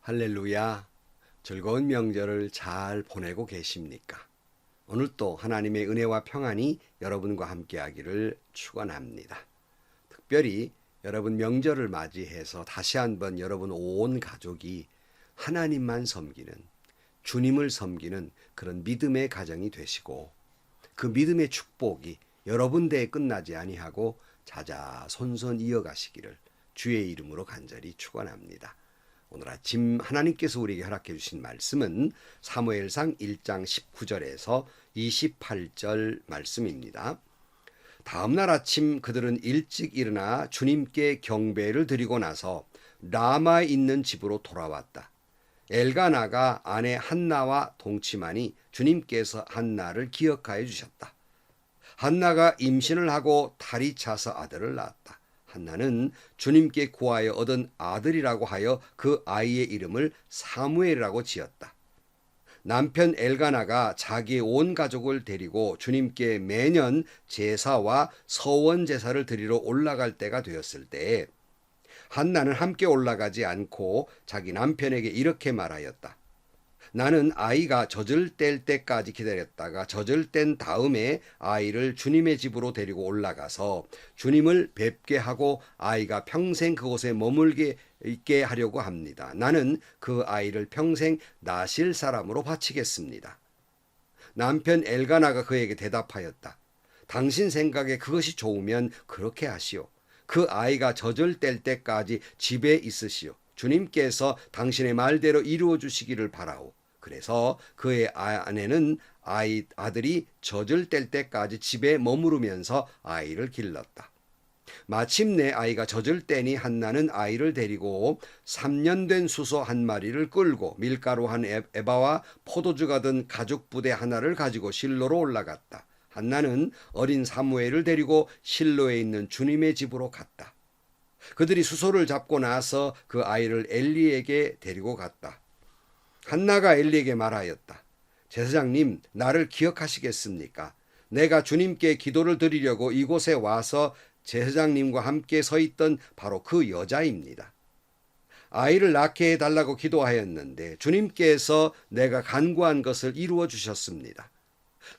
할렐루야. 즐거운 명절을 잘 보내고 계십니까? 오늘 또 하나님의 은혜와 평안이 여러분과 함께하기를 축원합니다. 특별히 여러분 명절을 맞이해서 다시 한번 여러분 온 가족이 하나님만 섬기는, 주님을 섬기는 그런 믿음의 가정이 되시고, 그 믿음의 축복이 여러분 대에 끝나지 아니하고 자자손손 이어가시기를 주의 이름으로 간절히 축원합니다. 오늘 아침 하나님께서 우리에게 허락해 주신 말씀은 사무엘상 1장 19절에서 28절 말씀입니다. 다음 날 아침 그들은 일찍 일어나 주님께 경배를 드리고 나서 라마에 있는 집으로 돌아왔다. 엘가나가 아내 한나와 동침하니 주님께서 한나를 기억하여 주셨다. 한나가 임신을 하고 달이 차서 아들을 낳았다. 한나는 주님께 구하여 얻은 아들이라고 하여 그 아이의 이름을 사무엘이라고 지었다. 남편 엘가나가 자기의 온 가족을 데리고 주님께 매년 제사와 서원 제사를 드리러 올라갈 때가 되었을 때 한나는 함께 올라가지 않고 자기 남편에게 이렇게 말하였다. 나는 아이가 젖을 뗄 때까지 기다렸다가 젖을 뗀 다음에 아이를 주님의 집으로 데리고 올라가서 주님을 뵙게 하고 아이가 평생 그곳에 머물게 있게 하려고 합니다. 나는 그 아이를 평생 나실 사람으로 바치겠습니다. 남편 엘가나가 그에게 대답하였다. 당신 생각에 그것이 좋으면 그렇게 하시오. 그 아이가 젖을 뗄 때까지 집에 있으시오. 주님께서 당신의 말대로 이루어 주시기를 바라오. 그래서 그의 아내는 아들이 젖을 뗄 때까지 집에 머무르면서 아이를 길렀다. 마침내 아이가 젖을 떼니 한나는 아이를 데리고 3년 된 수소 한 마리를 끌고 밀가루 한 에바와 포도주가 든 가죽 부대 하나를 가지고 실로로 올라갔다. 한나는 어린 사무엘을 데리고 실로에 있는 주님의 집으로 갔다. 그들이 수소를 잡고 나서 그 아이를 엘리에게 데리고 갔다. 한나가 엘리에게 말하였다. 제사장님, 나를 기억하시겠습니까? 내가 주님께 기도를 드리려고 이곳에 와서 제사장님과 함께 서 있던 바로 그 여자입니다. 아이를 낳게 해달라고 기도하였는데 주님께서 내가 간구한 것을 이루어 주셨습니다.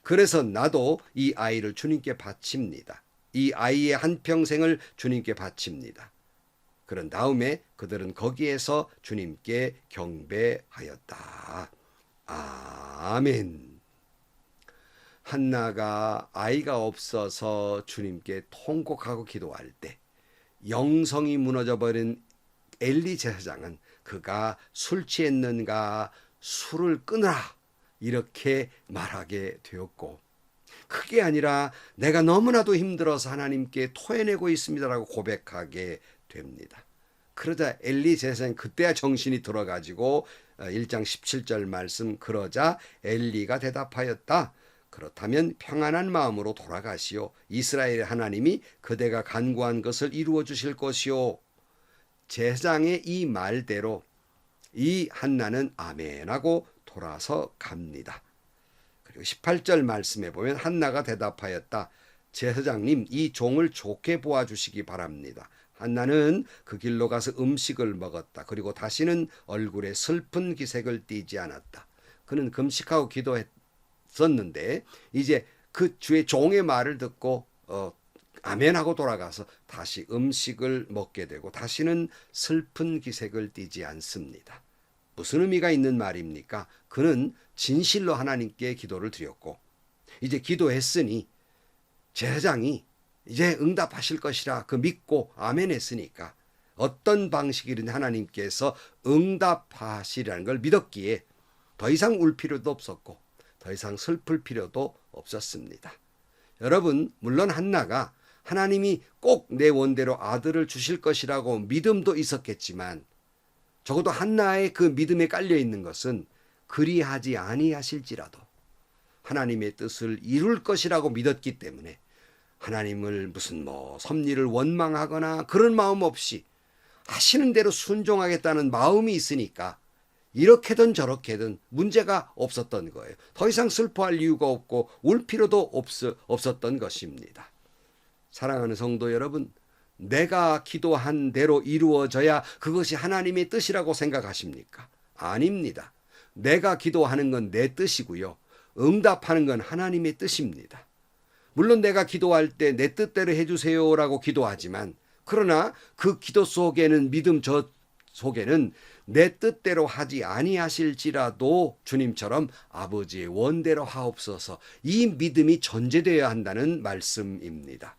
그래서 나도 이 아이를 주님께 바칩니다. 이 아이의 한평생을 주님께 바칩니다. 그런 다음에 그들은 거기에서 주님께 경배하였다. 아멘. 한나가 아이가 없어서 주님께 통곡하고 기도할 때 영성이 무너져버린 엘리 제사장은 그가 술 취했는가 술을 끊으라 이렇게 말하게 되었고, 그게 아니라 내가 너무나도 힘들어서 하나님께 토해내고 있습니다라고 고백하게 됩니다. 그러자 엘리 제사장이 그때야 정신이 들어가지고 1장 17절 말씀, 그러자 엘리가 대답하였다. 그렇다면 평안한 마음으로 돌아가시오. 이스라엘의 하나님이 그대가 간구한 것을 이루어 주실 것이오. 제사장의 이 말대로 이 한나는 아멘하고 돌아서 갑니다. 그리고 18절 말씀에 보면 한나가 대답하였다. 제사장님, 이 종을 좋게 보아주시기 바랍니다. 한나는 그 길로 가서 음식을 먹었다. 그리고 다시는 얼굴에 슬픈 기색을 띠지 않았다. 그는 금식하고 기도했었는데 이제 그 주의 종의 말을 듣고 아멘하고 돌아가서 다시 음식을 먹게 되고 다시는 슬픈 기색을 띠지 않습니다. 무슨 의미가 있는 말입니까? 그는 진실로 하나님께 기도를 드렸고 이제 기도했으니 제사장이 이제 응답하실 것이라 그 믿고 아멘 했으니까 어떤 방식이든 하나님께서 응답하시라는 걸 믿었기에 더 이상 울 필요도 없었고 더 이상 슬플 필요도 없었습니다. 여러분, 물론 한나가 하나님이 꼭 내 원대로 아들을 주실 것이라고 믿음도 있었겠지만 적어도 한나의 그 믿음에 깔려 있는 것은 그리하지 아니하실지라도 하나님의 뜻을 이룰 것이라고 믿었기 때문에 하나님을 무슨 섭리를 원망하거나 그런 마음 없이 하시는 대로 순종하겠다는 마음이 있으니까 이렇게든 저렇게든 문제가 없었던 거예요. 더 이상 슬퍼할 이유가 없고 울 필요도 없었던 것입니다. 사랑하는 성도 여러분, 내가 기도한 대로 이루어져야 그것이 하나님의 뜻이라고 생각하십니까? 아닙니다. 내가 기도하는 건 내 뜻이고요. 응답하는 건 하나님의 뜻입니다. 물론 내가 기도할 때 내 뜻대로 해주세요라고 기도하지만, 그러나 그 기도 속에는, 믿음 저 속에는 내 뜻대로 하지 아니하실지라도 주님처럼 아버지의 원대로 하옵소서, 이 믿음이 전제되어야 한다는 말씀입니다.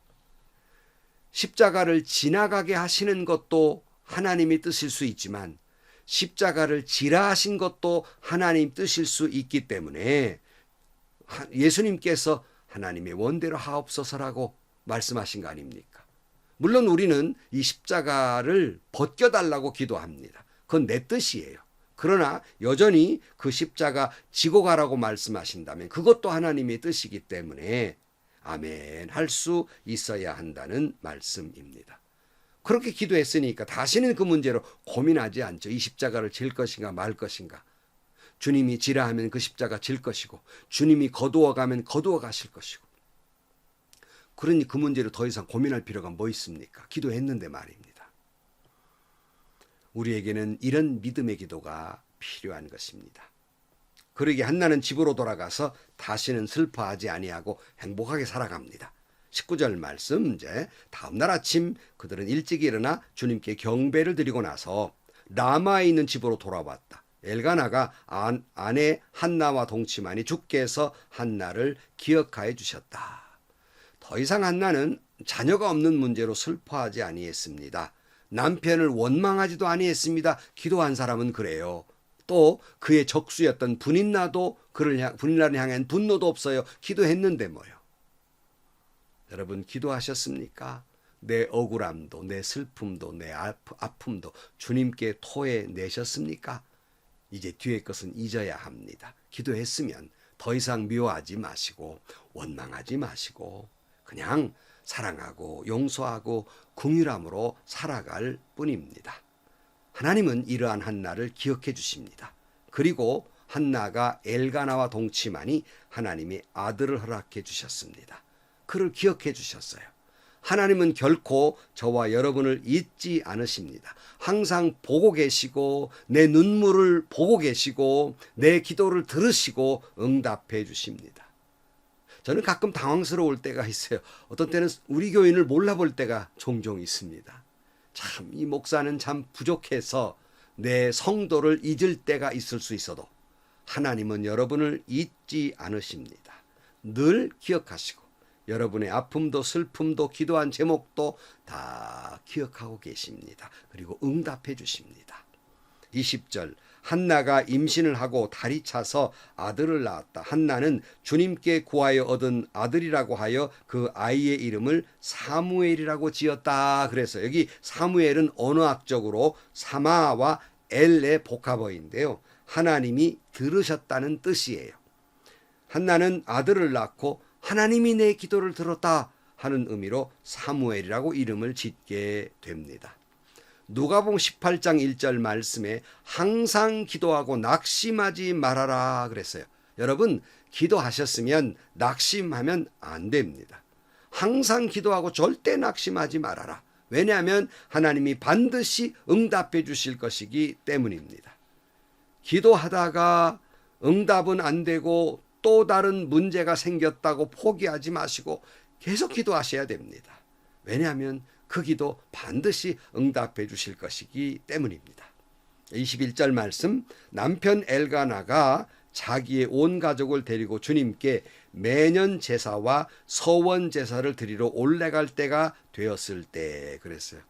십자가를 지나가게 하시는 것도 하나님의 뜻일 수 있지만 십자가를 지라 하신 것도 하나님 뜻일 수 있기 때문에 예수님께서 하나님의 원대로 하옵소서라고 말씀하신 거 아닙니까? 물론 우리는 이 십자가를 벗겨달라고 기도합니다. 그건 내 뜻이에요. 그러나 여전히 그 십자가 지고 가라고 말씀하신다면 그것도 하나님의 뜻이기 때문에 아멘 할 수 있어야 한다는 말씀입니다. 그렇게 기도했으니까 다시는 그 문제로 고민하지 않죠. 이 십자가를 질 것인가 말 것인가. 주님이 지라 하면 그 십자가 질 것이고 주님이 거두어 가면 거두어 가실 것이고. 그러니 그 문제로 더 이상 고민할 필요가 뭐 있습니까? 기도했는데 말입니다. 우리에게는 이런 믿음의 기도가 필요한 것입니다. 그러기에 한나는 집으로 돌아가서 다시는 슬퍼하지 아니하고 행복하게 살아갑니다. 19절 말씀, 이제 다음 날 아침 그들은 일찍 일어나 주님께 경배를 드리고 나서 라마에 있는 집으로 돌아왔다. 엘가나가 아내 한나와 동침하니 주께서 한나를 기억하여 주셨다. 더 이상 한나는 자녀가 없는 문제로 슬퍼하지 아니했습니다. 남편을 원망하지도 아니했습니다. 기도한 사람은 그래요. 또 그의 적수였던 분인나도 분인나를 향한 분노도 없어요. 기도했는데 뭐요. 여러분 기도하셨습니까? 내 억울함도 내 슬픔도 내 아픔도 주님께 토해내셨습니까? 이제 뒤의 것은 잊어야 합니다. 기도했으면 더 이상 미워하지 마시고 원망하지 마시고 그냥 사랑하고 용서하고 긍휼함으로 살아갈 뿐입니다. 하나님은 이러한 한나를 기억해 주십니다. 그리고 한나가 엘가나와 동침하니 하나님이 아들을 허락해 주셨습니다. 그를 기억해 주셨어요. 하나님은 결코 저와 여러분을 잊지 않으십니다. 항상 보고 계시고 내 눈물을 보고 계시고 내 기도를 들으시고 응답해 주십니다. 저는 가끔 당황스러울 때가 있어요. 어떤 때는 우리 교인을 몰라볼 때가 종종 있습니다. 참 이 목사는 참 부족해서 내 성도를 잊을 때가 있을 수 있어도 하나님은 여러분을 잊지 않으십니다. 늘 기억하시고 여러분의 아픔도 슬픔도 기도한 제목도 다 기억하고 계십니다. 그리고 응답해 주십니다. 20절 한나가 임신을 하고 달이 차서 아들을 낳았다. 한나는 주님께 구하여 얻은 아들이라고 하여 그 아이의 이름을 사무엘이라고 지었다. 그래서 여기 사무엘은 언어학적으로 사마와 엘의 복합어인데요. 하나님이 들으셨다는 뜻이에요. 한나는 아들을 낳고 하나님이 내 기도를 들었다 하는 의미로 사무엘이라고 이름을 짓게 됩니다. 누가복음 18장 1절 말씀에 항상 기도하고 낙심하지 말아라 그랬어요. 여러분 기도하셨으면 낙심하면 안 됩니다. 항상 기도하고 절대 낙심하지 말아라. 왜냐하면 하나님이 반드시 응답해 주실 것이기 때문입니다. 기도하다가 응답은 안 되고 또 다른 문제가 생겼다고 포기하지 마시고 계속 기도하셔야 됩니다. 왜냐하면 그 기도 반드시 응답해 주실 것이기 때문입니다. 21절 말씀 남편 엘가나가 자기의 온 가족을 데리고 주님께 매년 제사와 서원 제사를 드리러 올라갈 때가 되었을 때 그랬어요.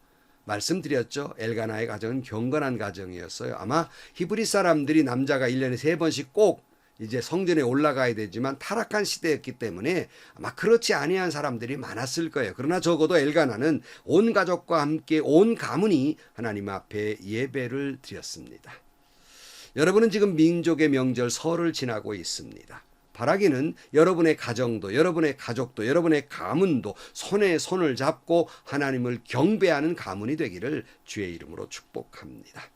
말씀드렸죠. 엘가나의 가정은 경건한 가정이었어요. 아마 히브리 사람들이 남자가 1년에 3번씩 꼭 이제 성전에 올라가야 되지만 타락한 시대였기 때문에 아마 그렇지 아니한 사람들이 많았을 거예요. 그러나 적어도 엘가나는 온 가족과 함께 온 가문이 하나님 앞에 예배를 드렸습니다. 여러분은 지금 민족의 명절 설을 지나고 있습니다. 바라기는 여러분의 가정도 여러분의 가족도 여러분의 가문도 손에 손을 잡고 하나님을 경배하는 가문이 되기를 주의 이름으로 축복합니다.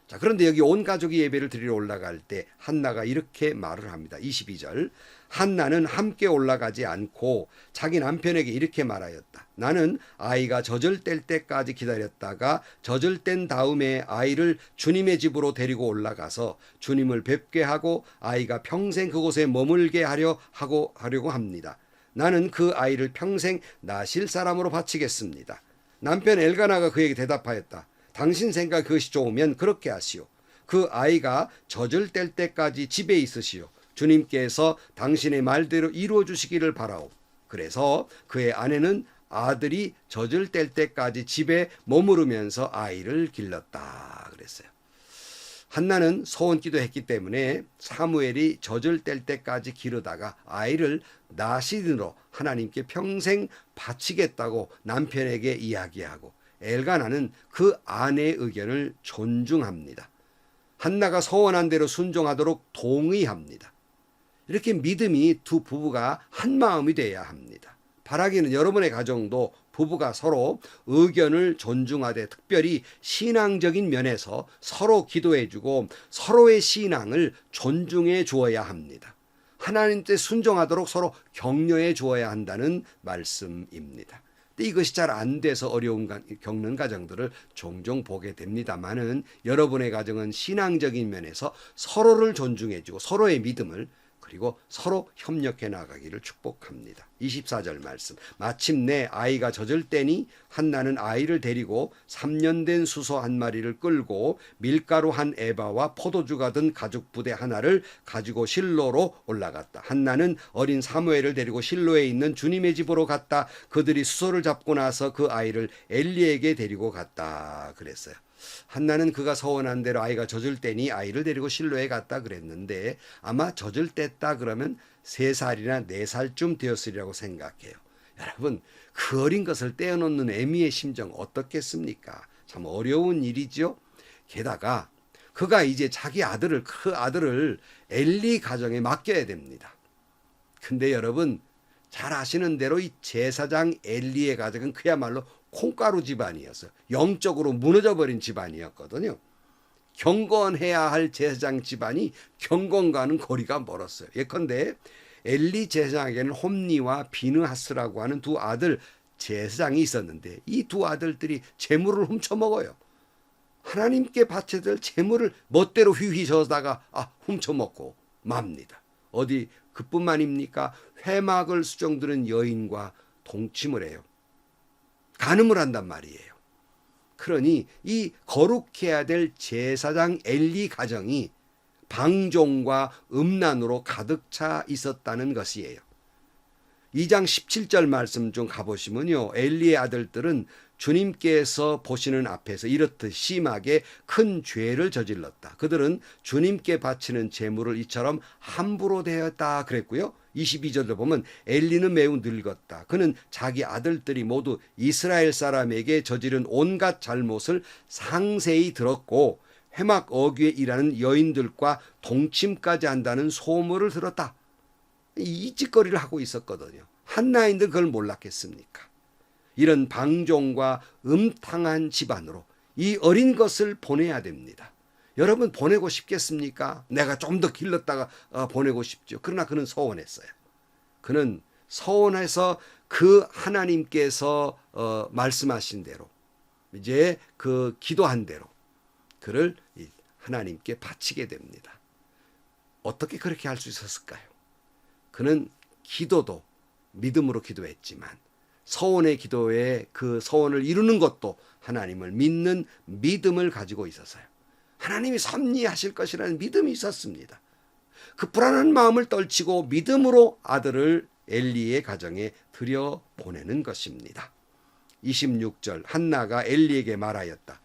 자, 그런데 여기 온 가족이 예배를 드리러 올라갈 때 한나가 이렇게 말을 합니다. 22절. 한나는 함께 올라가지 않고 자기 남편에게 이렇게 말하였다. 나는 아이가 젖을 뗄 때까지 기다렸다가 젖을 뗀 다음에 아이를 주님의 집으로 데리고 올라가서 주님을 뵙게 하고 아이가 평생 그곳에 머물게 하려고 합니다. 나는 그 아이를 평생 나실 사람으로 바치겠습니다. 남편 엘가나가 그에게 대답하였다. 당신 생각 그것이 좋으면 그렇게 하시오. 그 아이가 젖을 뗄 때까지 집에 있으시오. 주님께서 당신의 말대로 이루어 주시기를 바라오. 그래서 그의 아내는 아들이 젖을 뗄 때까지 집에 머무르면서 아이를 길렀다 그랬어요. 한나는 소원 기도했기 때문에 사무엘이 젖을 뗄 때까지 기르다가 아이를 나실인으로 하나님께 평생 바치겠다고 남편에게 이야기하고 엘가나는 그 아내의 의견을 존중합니다. 한나가 소원한 대로 순종하도록 동의합니다. 이렇게 믿음이 두 부부가 한 마음이 돼야 합니다. 바라기는 여러분의 가정도 부부가 서로 의견을 존중하되 특별히 신앙적인 면에서 서로 기도해주고 서로의 신앙을 존중해 주어야 합니다. 하나님께 순종하도록 서로 격려해 주어야 한다는 말씀입니다. 이것이 잘 안 돼서 어려움 겪는 가정들을 종종 보게 됩니다만은 여러분의 가정은 신앙적인 면에서 서로를 존중해주고 서로의 믿음을 그리고 서로 협력해 나가기를 축복합니다. 24절 말씀. 마침내 아이가 젖을 때니 한나는 아이를 데리고 3년 된 수소 한 마리를 끌고 밀가루 한 에바와 포도주가 든 가죽 부대 하나를 가지고 실로로 올라갔다. 한나는 어린 사무엘을 데리고 실로에 있는 주님의 집으로 갔다. 그들이 수소를 잡고 나서 그 아이를 엘리에게 데리고 갔다 그랬어요. 한나는 그가 서원한 대로 아이가 젖을 때니 아이를 데리고 실로에 갔다 그랬는데 아마 젖을 뗐다 그러면 3살이나 4살쯤 되었으리라고 생각해요. 여러분, 그 어린 것을 떼어놓는 애미의 심정 어떻겠습니까? 참 어려운 일이죠. 게다가 그가 이제 자기 아들을 그 아들을 엘리 가정에 맡겨야 됩니다. 근데 여러분 잘 아시는 대로 이 제사장 엘리의 가족은 그야말로 콩가루 집안이었어요. 영적으로 무너져버린 집안이었거든요. 경건해야 할 제사장 집안이 경건과는 거리가 멀었어요. 예컨대 엘리 제사장에게는 홈니와 비느하스라고 하는 두 아들 제사장이 있었는데 이 두 아들들이 재물을 훔쳐먹어요. 하나님께 바쳐야 될 재물을 멋대로 휘휘저다가 훔쳐먹고 맙니다. 어디 그뿐만입니까? 회막을 수종드는 여인과 동침을 해요. 간음을 한단 말이에요. 그러니 이 거룩해야 될 제사장 엘리 가정이 방종과 음란으로 가득 차 있었다는 것이에요. 2장 17절 말씀 좀 가보시면요. 엘리의 아들들은 주님께서 보시는 앞에서 이렇듯 심하게 큰 죄를 저질렀다. 그들은 주님께 바치는 제물을 이처럼 함부로 대했다 그랬고요. 22절도 보면 엘리는 매우 늙었다. 그는 자기 아들들이 모두 이스라엘 사람에게 저지른 온갖 잘못을 상세히 들었고 회막 어귀에 일하는 여인들과 동침까지 한다는 소문을 들었다. 이 짓거리를 하고 있었거든요. 한나인들 그걸 몰랐겠습니까? 이런 방종과 음탕한 집안으로 이 어린 것을 보내야 됩니다. 여러분 보내고 싶겠습니까? 내가 좀 더 길렀다가 보내고 싶죠. 그러나 그는 서원했어요. 그는 서원해서 그 하나님께서 말씀하신 대로 이제 그 기도한 대로 그를 하나님께 바치게 됩니다. 어떻게 그렇게 할 수 있었을까요? 그는 기도도 믿음으로 기도했지만 서원의 기도에 그 서원을 이루는 것도 하나님을 믿는 믿음을 가지고 있어서요. 하나님이 섭리하실 것이라는 믿음이 있었습니다. 그 불안한 마음을 떨치고 믿음으로 아들을 엘리의 가정에 들여보내는 것입니다. 26절 한나가 엘리에게 말하였다.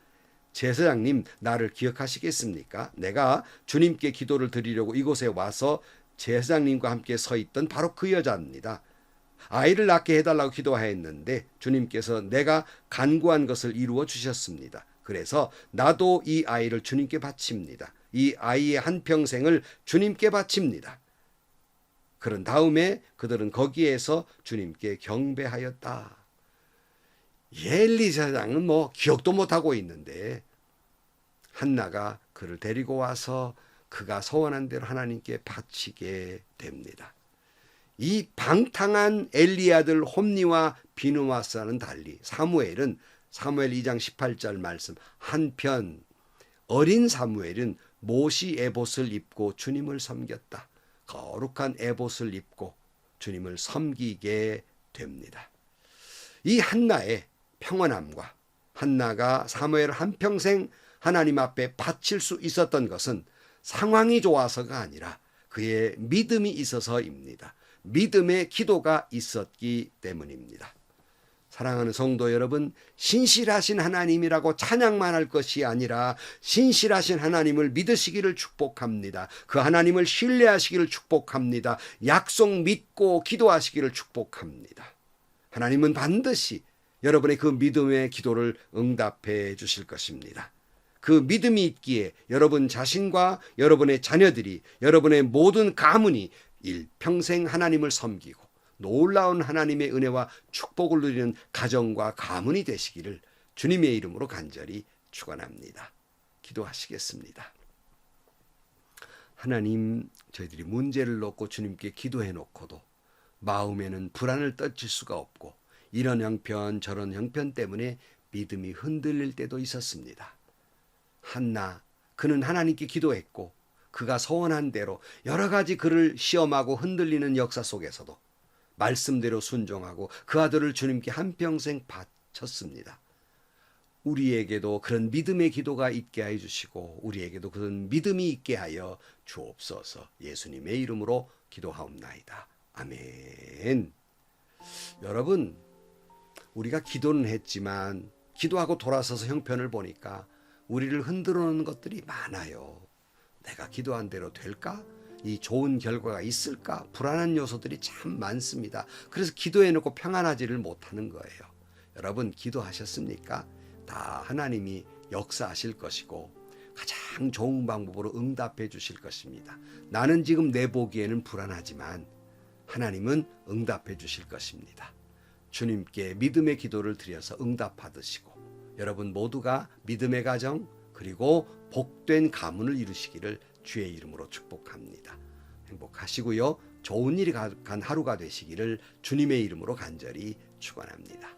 제사장님 나를 기억하시겠습니까? 내가 주님께 기도를 드리려고 이곳에 와서 제사장님과 함께 서 있던 바로 그 여자입니다. 아이를 낳게 해달라고 기도하였는데 주님께서 내가 간구한 것을 이루어 주셨습니다. 그래서 나도 이 아이를 주님께 바칩니다. 이 아이의 한평생을 주님께 바칩니다. 그런 다음에 그들은 거기에서 주님께 경배하였다. 엘리 제사장은 기억도 못하고 있는데 한나가 그를 데리고 와서 그가 소원한 대로 하나님께 바치게 됩니다. 이 방탕한 엘리의 아들 홈니와 비느하스와는 달리 사무엘은 사무엘 2장 18절 말씀, 한편 어린 사무엘은 모시 에봇을 입고 주님을 섬겼다. 거룩한 에봇을 입고 주님을 섬기게 됩니다. 이 한나의 평안함과 한나가 사무엘 한평생 하나님 앞에 바칠 수 있었던 것은 상황이 좋아서가 아니라 그의 믿음이 있어서입니다. 믿음의 기도가 있었기 때문입니다. 사랑하는 성도 여러분, 신실하신 하나님이라고 찬양만 할 것이 아니라 신실하신 하나님을 믿으시기를 축복합니다. 그 하나님을 신뢰하시기를 축복합니다. 약속 믿고 기도하시기를 축복합니다. 하나님은 반드시 여러분의 그 믿음의 기도를 응답해 주실 것입니다. 그 믿음이 있기에 여러분 자신과 여러분의 자녀들이, 여러분의 모든 가문이 일평생 하나님을 섬기고 놀라운 하나님의 은혜와 축복을 누리는 가정과 가문이 되시기를 주님의 이름으로 간절히 축원합니다. 기도하시겠습니다. 하나님, 저희들이 문제를 놓고 주님께 기도해 놓고도 마음에는 불안을 떨칠 수가 없고 이런 형편 저런 형편 때문에 믿음이 흔들릴 때도 있었습니다. 한나, 그는 하나님께 기도했고 그가 소원한 대로 여러 가지 그를 시험하고 흔들리는 역사 속에서도 말씀대로 순종하고 그 아들을 주님께 한평생 바쳤습니다. 우리에게도 그런 믿음의 기도가 있게 해 주시고 우리에게도 그런 믿음이 있게 하여 주옵소서. 예수님의 이름으로 기도하옵나이다. 아멘. 여러분, 우리가 기도는 했지만 기도하고 돌아서서 형편을 보니까 우리를 흔들어 놓는 것들이 많아요. 내가 기도한 대로 될까? 이 좋은 결과가 있을까? 불안한 요소들이 참 많습니다. 그래서 기도해놓고 평안하지를 못하는 거예요. 여러분, 기도하셨습니까? 다 하나님이 역사하실 것이고 가장 좋은 방법으로 응답해 주실 것입니다. 나는 지금 내 보기에는 불안하지만 하나님은 응답해 주실 것입니다. 주님께 믿음의 기도를 드려서 응답받으시고 여러분 모두가 믿음의 가정 그리고 복된 가문을 이루시기를 주의 이름으로 축복합니다. 행복하시고요. 좋은 일이 간 하루가 되시기를 주님의 이름으로 간절히 축원합니다.